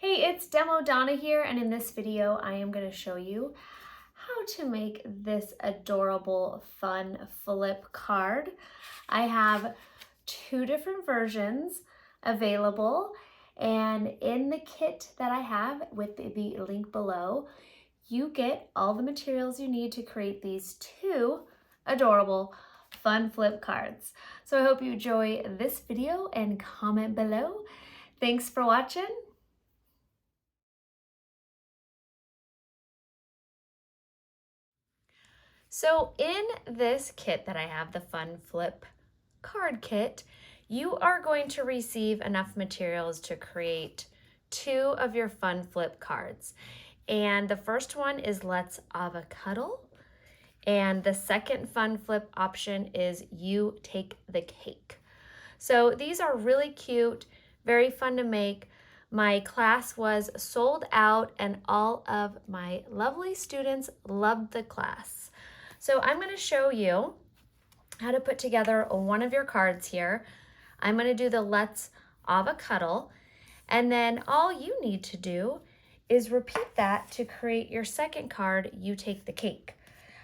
Hey, it's Demo Donna here, and in this video I am going to show you how to make this adorable fun flip card. I have two different versions available, and in the kit that I have with the link below, you get all the materials you need to create these two adorable fun flip cards. So I hope you enjoy this video and comment below. Thanks for watching. So in this kit that I have, the Fun Flip card kit, you are going to receive enough materials to create two of your Fun Flip cards. And the first one is Let's Avocado. And the second Fun Flip option is You Take the Cake. So these are really cute, very fun to make. My class was sold out and all of my lovely students loved the class. So I'm going to show you how to put together one of your cards here. I'm going to do the Let's Avocado, and then all you need to do is repeat that to create your second card, You Take the Cake.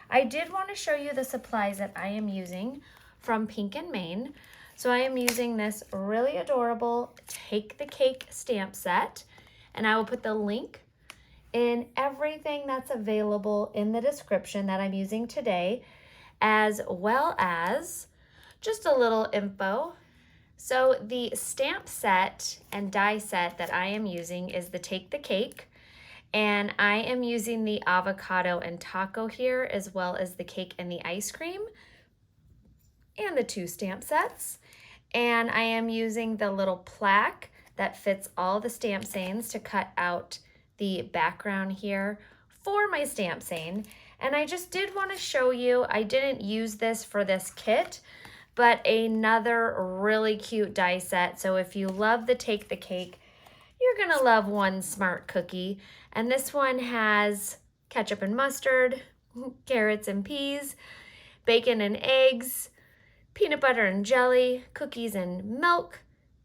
I did want to show you the supplies that I am using from Pink and Maine. So I am using this really adorable Take the Cake stamp set, and I will put the link in everything that's available in the description that I'm using today, as well as just a little info. So the stamp set and die set that I am using is the Take the Cake, and I am using the avocado and taco here, as well as the cake and the ice cream, and the two stamp sets. And I am using the little plaque that fits all the stamp sayings to cut out the background here for my stamp saying. And I just did want to show you, I didn't use this for this kit, but another really cute die set. So if you love the Take the Cake, you're gonna love One Smart Cookie. And this one has ketchup and mustard, carrots and peas, bacon and eggs, peanut butter and jelly, cookies and milk,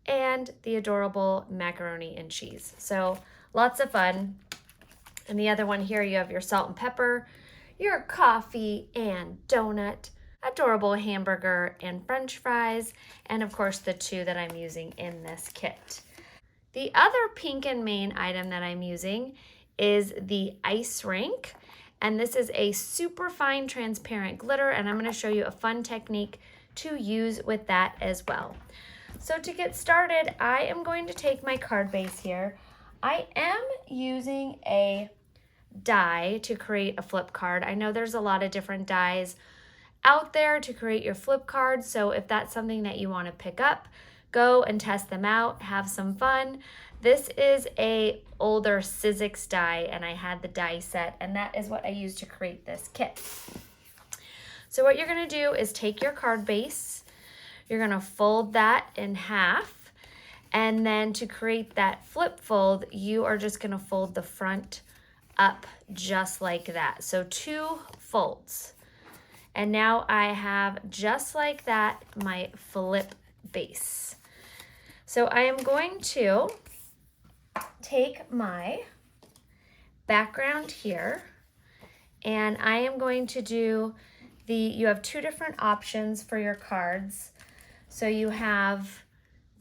and the adorable macaroni and cheese. So lots of fun. And the other one here, you have your salt and pepper, your coffee and donut, adorable hamburger and french fries, and of course the two that I'm using in this kit. The other Pink and Maine item that I'm using is the Ice Rink, and this is a super fine transparent glitter, and I'm going to show you a fun technique to use with that as well. So to get started, I am going to take my card base here. I am using a die to create a flip card. I know there's a lot of different dies out there to create your flip cards, so if that's something that you want to pick up, go and test them out, have some fun. This is a older Sizzix die, and I had the die set, and that is what I used to create this kit. So what you're going to do is take your card base, you're going to fold that in half, and then to create that flip fold, you are just going to fold the front up just like that. So two folds. And now I have, just like that, my flip base. So I am going to take my background here, and I am going to do you have two different options for your cards. So you have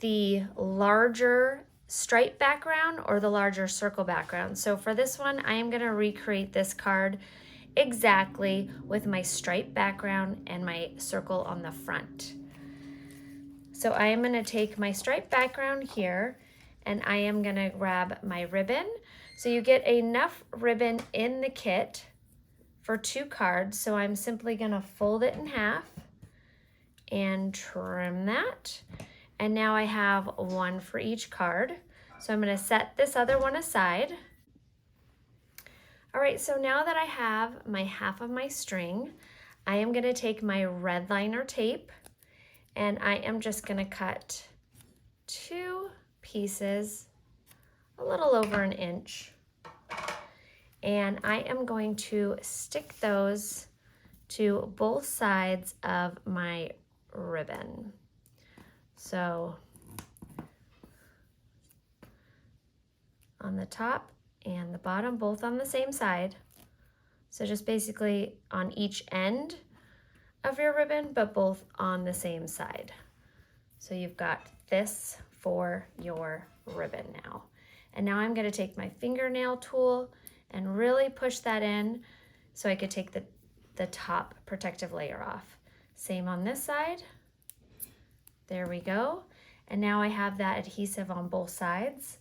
the larger stripe background or the larger circle background. So for this one, I am going to recreate this card exactly with my stripe background and my circle on the front. So I am going to take my stripe background here, and I am going to grab my ribbon. So you get enough ribbon in the kit for two cards. So I'm simply going to fold it in half and trim that. And now I have one for each card. So I'm going to set this other one aside. All right, so now that I have my half of my string, I am going to take my red liner tape, and I am just going to cut two pieces a little over an inch. And I am going to stick those to both sides of my ribbon. So on the top and the bottom, both on the same side. So just basically on each end of your ribbon, but both on the same side. So you've got this for your ribbon now. And now I'm going to take my fingernail tool and really push that in so I could take the top protective layer off. Same on this side. There we go. And now I have that adhesive on both sides.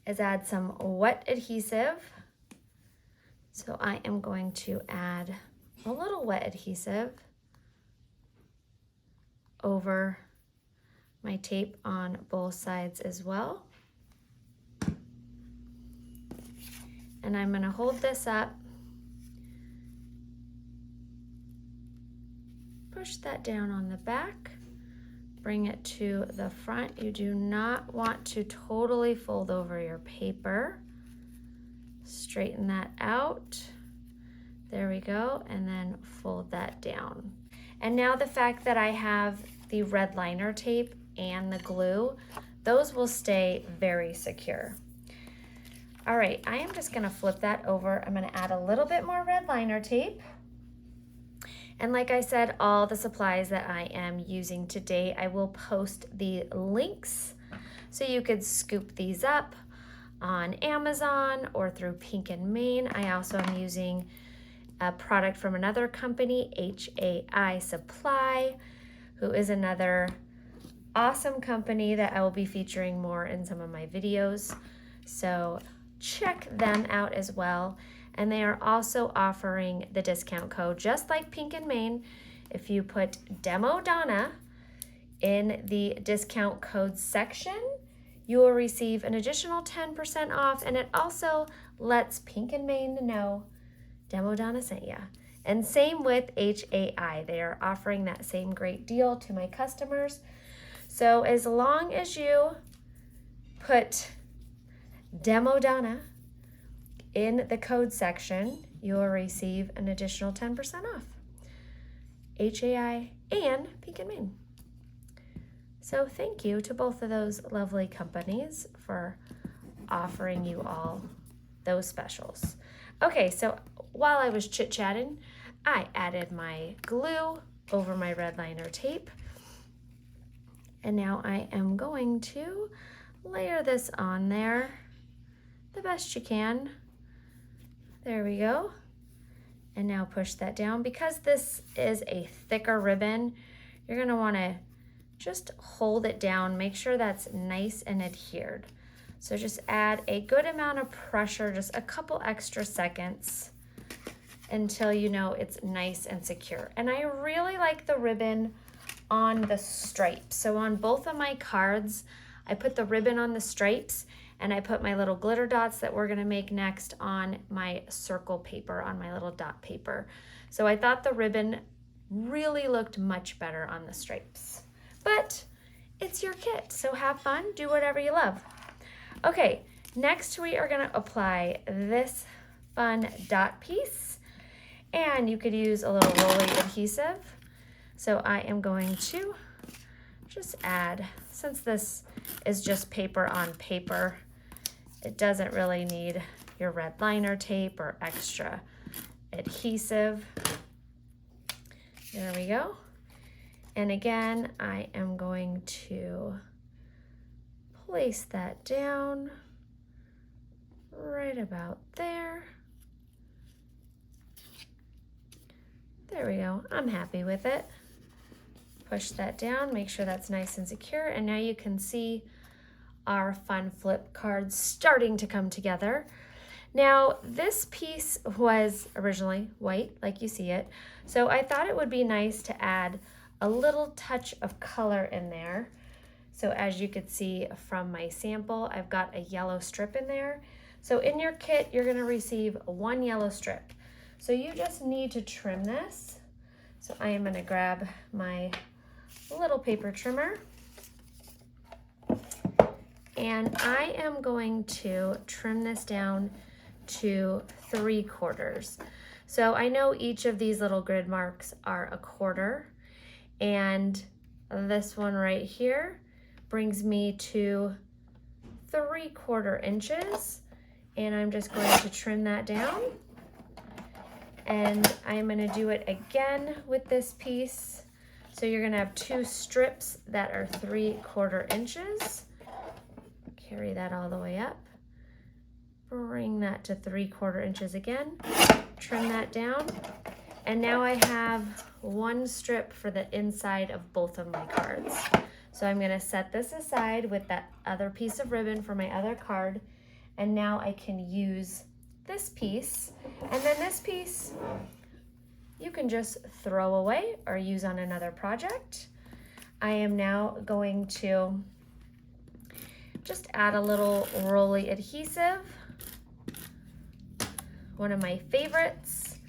Let's add some wet adhesive. So I am going to add a little wet adhesive over my tape on both sides as well. And I'm going to hold this up, push that down on the back, bring it to the front. You do not want to totally fold over your paper. Straighten that out. There we go, and then fold that down. And now the fact that I have the red liner tape and the glue, those will stay very secure. All right, I am just gonna flip that over. I'm gonna add a little bit more red liner tape. And like I said, all the supplies that I am using today, I will post the links so you could scoop these up on Amazon or through Pink and Main. I also am using a product from another company, HAI Supply, who is another awesome company that I will be featuring more in some of my videos. So check them out as well. And they are also offering the discount code, just like Pink and Main. If you put Demo Donna in the discount code section, you will receive an additional 10% off. And it also lets Pink and Main know Demo Donna sent ya. And same with HAI. They are offering that same great deal to my customers. So as long as you put Demo Donna in the code section, you will receive an additional 10% off. HAI and Pink and Main. So thank you to both of those lovely companies for offering you all those specials. Okay, so while I was chit-chatting, I added my glue over my red liner tape. And now I am going to layer this on there the best you can. There we go. And now push that down. Because this is a thicker ribbon, you're gonna wanna just hold it down, make sure that's nice and adhered. So just add a good amount of pressure, just a couple extra seconds until you know it's nice and secure. And I really like the ribbon on the stripes. So on both of my cards, I put the ribbon on the stripes and I put my little glitter dots that we're gonna make next on my circle paper, on my little dot paper. So I thought the ribbon really looked much better on the stripes. But it's your kit, so have fun, do whatever you love. Okay, next we are gonna apply this fun dot piece, and you could use a little rolly adhesive. So I am going to just add, since this is just paper on paper, it doesn't really need your red liner tape or extra adhesive. There we go. And again, I am going to place that down right about there. There we go. I'm happy with it. Push that down, make sure that's nice and secure, and now you can see our fun flip cards starting to come together. Now, this piece was originally white, like you see it, so I thought it would be nice to add a little touch of color in there. So as you could see from my sample, I've got a yellow strip in there. So in your kit, you're gonna receive one yellow strip. So you just need to trim this. So I am gonna grab my little paper trimmer, and I am going to trim this down to 3/4. So I know each of these little grid marks are 1/4, and this one right here brings me to 3/4 inches, and I'm just going to trim that down. And I'm going to do it again with this piece. So you're going to have 2 strips that are 3/4 inches. Carry that all the way up. Bring that to 3/4 inches again. Trim that down. And now I have 1 strip for the inside of both of my cards. So I'm going to set this aside with that other piece of ribbon for my other card. And now I can use this piece. And then this piece you can just throw away or use on another project. I am now going to just add a little rolly adhesive, one of my favorites,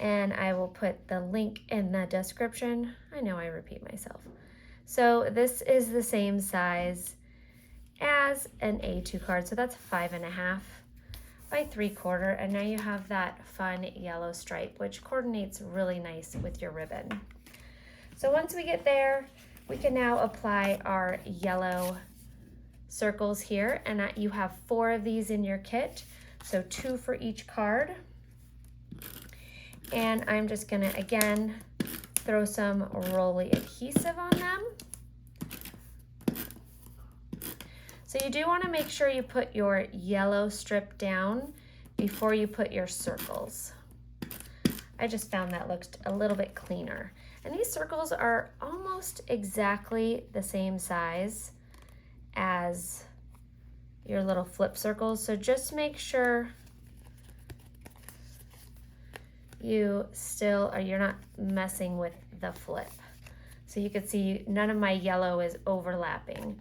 and I will put the link in the description. I know I repeat myself. So this is the same size as an A2 card, so that's 5.5 by 3/4, and now you have that fun yellow stripe, which coordinates really nice with your ribbon. So once we get there, we can now apply our yellow circles here, and you have 4 of these in your kit, so 2 for each card. And I'm just gonna, again, throw some rolly adhesive on them. So you do want to make sure you put your yellow strip down before you put your circles. I just found that looked a little bit cleaner. And these circles are almost exactly the same size as your little flip circles. So just make sure you're not messing with the flip. So you can see none of my yellow is overlapping.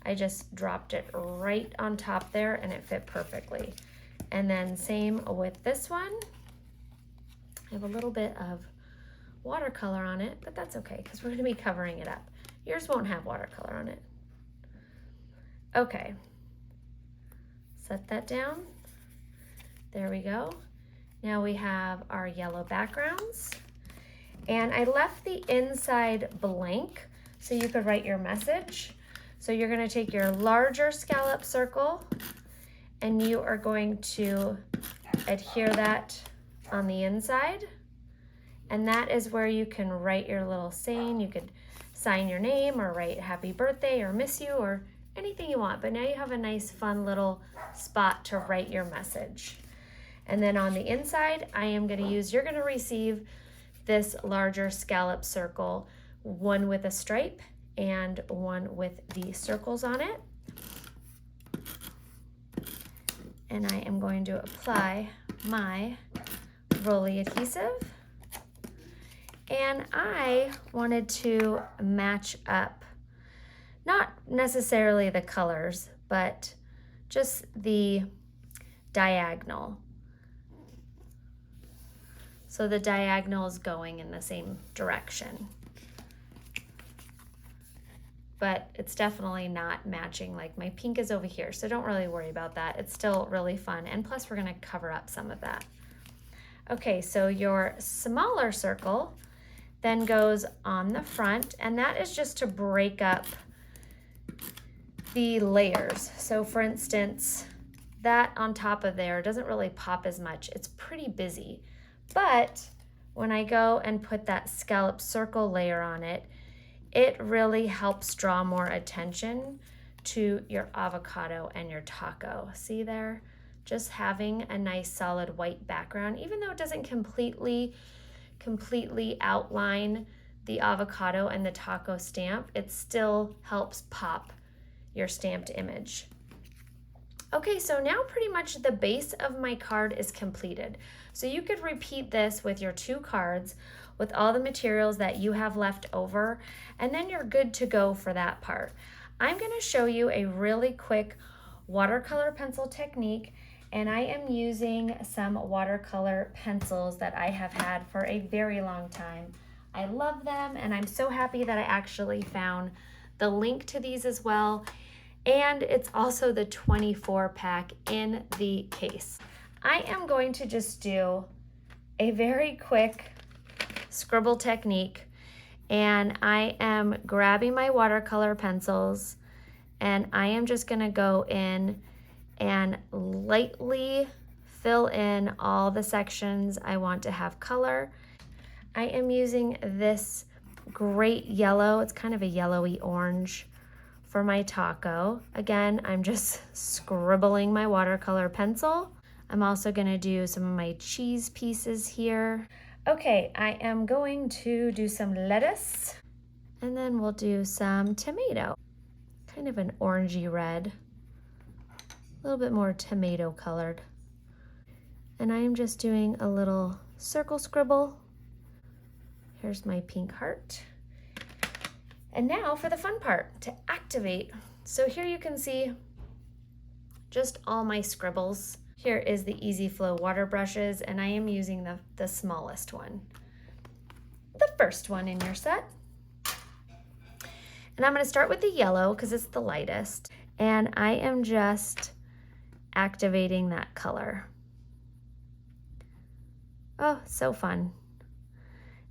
I just dropped it right on top there and it fit perfectly. And then same with this one. I have a little bit of watercolor on it, but that's okay because we're going to be covering it up. Yours won't have watercolor on it. Okay, set that down. There we go. Now we have our yellow backgrounds. And I left the inside blank so you could write your message. So you're going to take your larger scallop circle and you are going to adhere that on the inside. And that is where you can write your little saying. You could sign your name or write happy birthday or miss you or anything you want. But now you have a nice fun little spot to write your message. And then on the inside, you're going to receive this larger scallop circle, one with a stripe and one with the circles on it. And I am going to apply my rolly adhesive. And I wanted to match up, not necessarily the colors, but just the diagonal. So the diagonal is going in the same direction. But it's definitely not matching. Like my pink is over here, so don't really worry about that. It's still really fun, and plus we're gonna cover up some of that. Okay, so your smaller circle then goes on the front, and that is just to break up the layers. So for instance, that on top of there doesn't really pop as much. It's pretty busy. But when I go and put that scallop circle layer on it, it really helps draw more attention to your avocado and your taco. See there? Just having a nice solid white background, even though it doesn't completely outline the avocado and the taco stamp, it still helps pop your stamped image. Okay, so now pretty much the base of my card is completed. So you could repeat this with your 2 cards with all the materials that you have left over, and then you're good to go for that part. I'm going to show you a really quick watercolor pencil technique, and I am using some watercolor pencils that I have had for a very long time. I love them, and I'm so happy that I actually found the link to these as well. And it's also the 24 pack in the case. I am going to just do a very quick scribble technique, and I am grabbing my watercolor pencils and I am just gonna go in and lightly fill in all the sections I want to have color. I am using this great yellow, it's kind of a yellowy orange for my taco. Again, I'm just scribbling my watercolor pencil. I'm also gonna do some of my cheese pieces here. Okay, I am going to do some lettuce, and then we'll do some tomato. Kind of an orangey red, a little bit more tomato colored. And I am just doing a little circle scribble. Here's my pink heart. And now for the fun part, to activate. So here you can see just all my scribbles. Here is the Easy Flow water brushes, and I am using the smallest one. The first one in your set. And I'm gonna start with the yellow because it's the lightest. And I am just activating that color. Oh, so fun.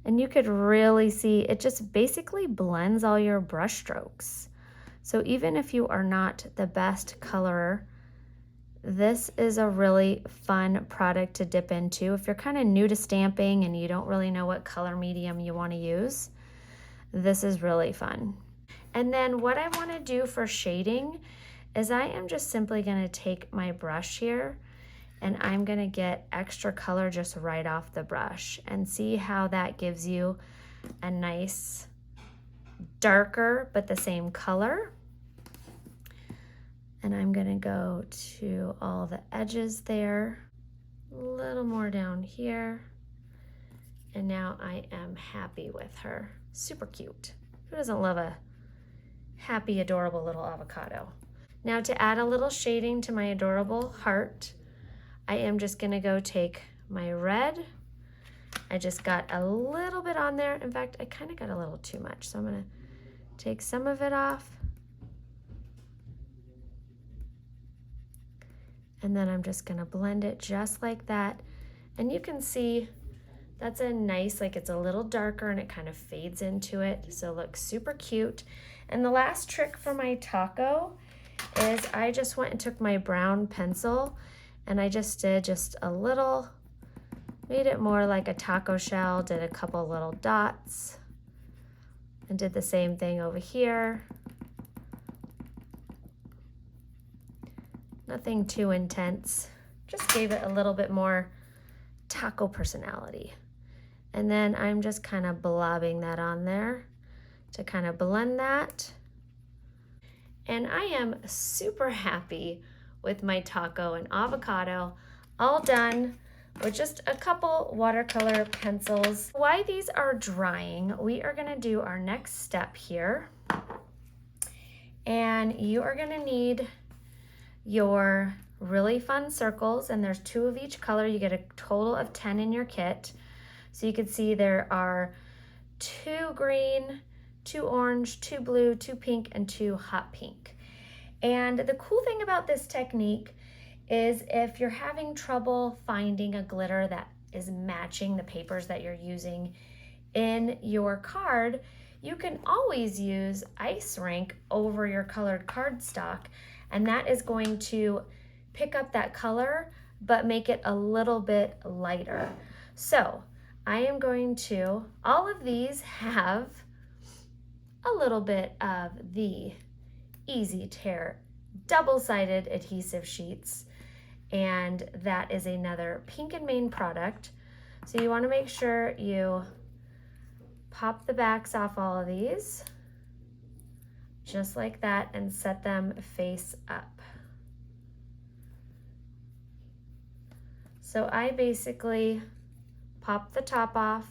And you could really see it just basically blends all your brush strokes. So even if you are not the best colorer, this is a really fun product to dip into. If you're kind of new to stamping and you don't really know what color medium you want to use, this is really fun. And then what I want to do for shading is I am just simply going to take my brush here and I'm going to get extra color just right off the brush and see how that gives you a nice darker but the same color. And I'm gonna go to all the edges there, a little more down here. And now I am happy with her. Super cute. Who doesn't love a happy, adorable little avocado? Now to add a little shading to my adorable heart, I am just gonna go take my red. I just got a little bit on there. In fact, I kind of got a little too much. So I'm gonna take some of it off. And then I'm just gonna blend it just like that. And you can see that's a nice, like it's a little darker and it kind of fades into it. So it looks super cute. And the last trick for my taco is I just went and took my brown pencil and I just did just a little, made it more like a taco shell, did a couple little dots and did the same thing over here. Nothing too intense, just gave it a little bit more taco personality. And then I'm just kind of blobbing that on there to kind of blend that. And I am super happy with my taco and avocado all done with just a couple watercolor pencils. While these are drying, we are gonna do our next step here. And you are gonna need your really fun circles, and there's 2 of each color. You get a total of 10 in your kit. So you can see there are 2 green, 2 orange, 2 blue, 2 pink, and 2 hot pink. And the cool thing about this technique is if you're having trouble finding a glitter that is matching the papers that you're using in your card, you can always use Ice Rink over your colored cardstock, and that is going to pick up that color but make it a little bit lighter. So I am going to, all of these have a little bit of the Easy Tear double-sided adhesive sheets, and that is another Pink and Main product. So you want to make sure you pop the backs off all of these just like that and set them face up. So I basically pop the top off,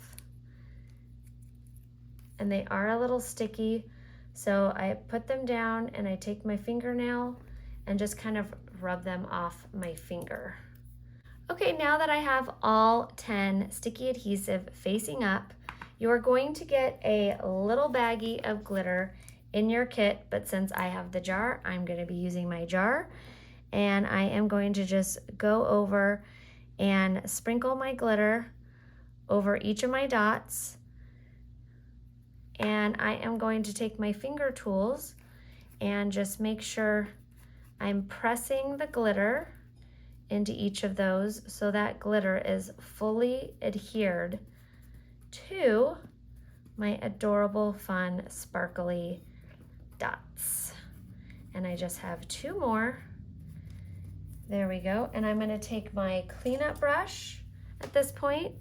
and they are a little sticky, so I put them down and I take my fingernail and just kind of rub them off my finger. Okay, now that I have all 10 sticky adhesive facing up, you are going to get a little baggie of glitter in your kit, but since I have the jar, I'm going to be using my jar, and I am going to just go over and sprinkle my glitter over each of my dots, and I am going to take my finger tools and just make sure I'm pressing the glitter into each of those so that glitter is fully adhered to my adorable, fun, sparkly dots. And I just have 2 more. There we go. And I'm gonna take my cleanup brush at this point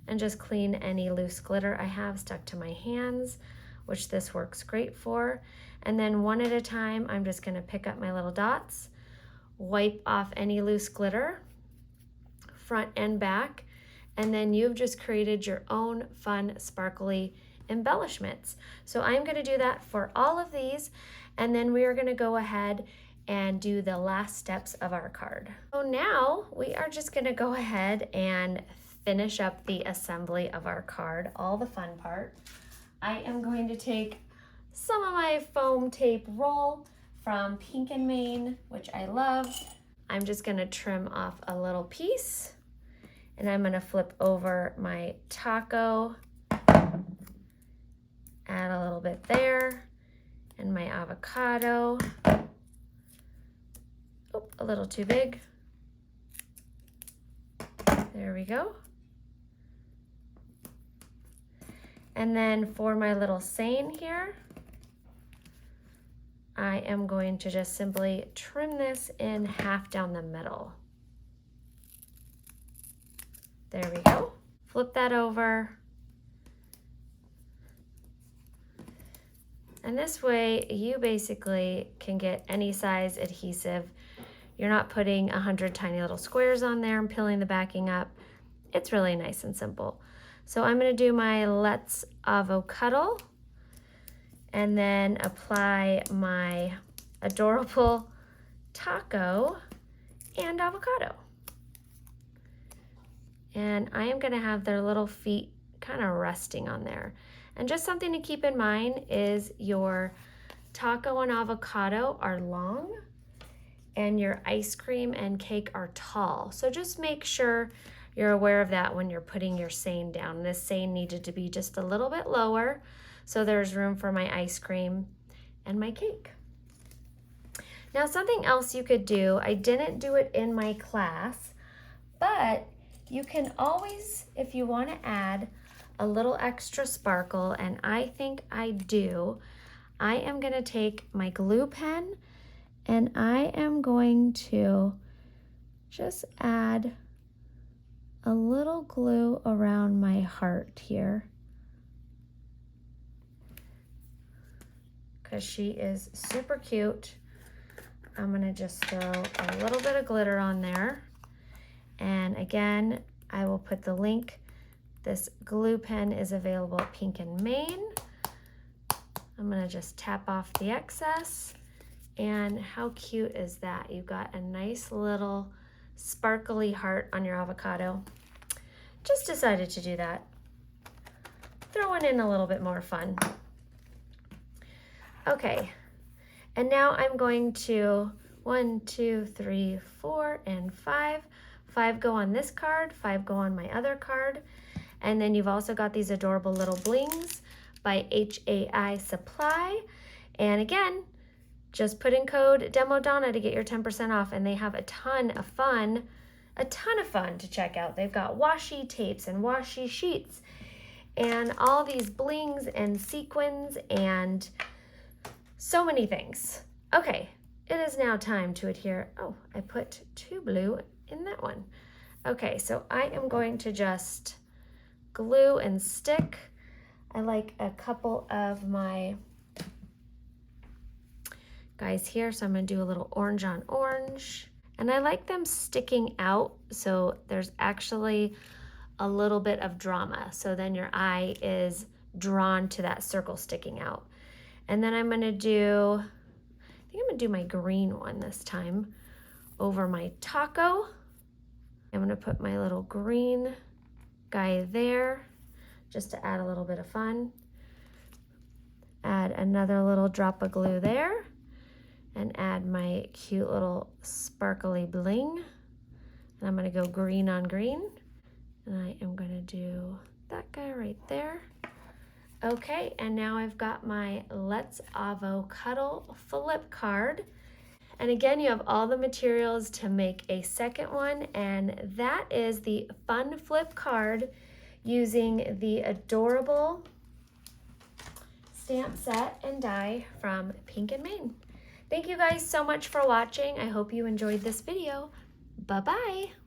and just clean any loose glitter I have stuck to my hands, which this works great for. And then one at a time, I'm just gonna pick up my little dots, wipe off any loose glitter, front and back, and then you've just created your own fun, sparkly embellishments. So I'm gonna do that for all of these, and then we are gonna go ahead and do the last steps of our card. So now we are just gonna go ahead and finish up the assembly of our card, all the fun part. I am going to take some of my foam tape roll from Pink and Main, which I love. I'm just gonna trim off a little piece, and I'm gonna flip over my taco, add a little bit there, and my avocado. Oh, a little too big. There we go. And then for my little seine here, I am going to just simply trim this in half down the middle. There we go. Flip that over. And this way you basically can get any size adhesive. You're not putting 100 tiny little squares on there and peeling the backing up. It's really nice and simple. So I'm gonna do my Let's Avocado and then apply my adorable taco and avocado. And I am gonna have their little feet kind of resting on there. And just something to keep in mind is your taco and avocado are long and your ice cream and cake are tall. So just make sure you're aware of that when you're putting your seine down. This seine needed to be just a little bit lower so there's room for my ice cream and my cake. Now something else you could do, I didn't do it in my class, but you can always, if you want to add a little extra sparkle, and I think I do, I am going to take my glue pen and I am going to just add a little glue around my heart here, because she is super cute. I'm gonna just throw a little bit of glitter on there. And again, I will put the link. This glue pen is available at Pink and Main. I'm gonna just tap off the excess. And how cute is that? You've got a nice little sparkly heart on your avocado. Just decided to do that. Throwing in a little bit more fun. Okay, and now I'm going to 1, 2, 3, 4, and 5. 5 go on this card, 5 go on my other card. And then you've also got these adorable little blings by HAI Supply. And again, just put in code Donna to get your 10% off, and they have a ton of fun to check out. They've got washi tapes and washi sheets and all these blings and sequins and so many things. Okay, it is now time to adhere. Oh, I put 2 blue in that one. Okay, so I am going to just glue and stick. I like a couple of my guys here, so I'm gonna do a little orange on orange. And I like them sticking out, so there's actually a little bit of drama. So then your eye is drawn to that circle sticking out. And then I'm gonna do, I think I'm gonna do my green one this time over my taco. I'm gonna put my little green guy there just to add a little bit of fun. Add another little drop of glue there and add my cute little sparkly bling. And I'm gonna go green on green. And I am gonna do that guy right there. Okay, and now I've got my Let's Avocado flip card. And again, you have all the materials to make a second one, and that is the Fun Flip card using the adorable stamp set and die from Pink and Maine. Thank you guys so much for watching. I hope you enjoyed this video. Bye-bye.